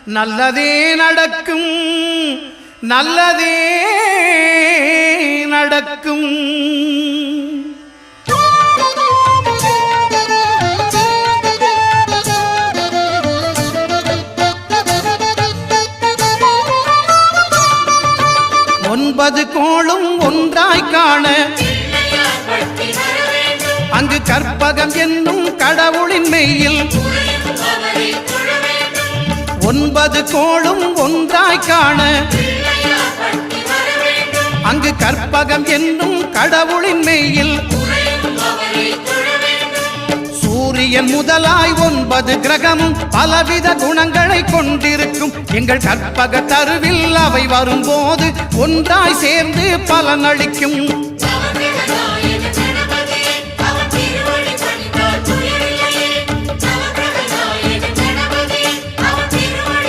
நல்லதே நடக்கும், நல்லதே நடக்கும். 9 கோளும் ஒன்றாய் காண அங்கு கற்பகம் என்னும் கடவுளின் மெய்யில் 9 கோளும் ஒன்றாய் காண அங்கு கற்பகம் என்னும் கடவுளின் மெய்யில் சூரியன் முதலாய் 9 கிரகமும் பலவித குணங்களை கொண்டிருக்கும். எங்கள் கற்பக தருவில் அவை வரும்போது ஒன்றாய் சேர்ந்து பலனளிக்கும்.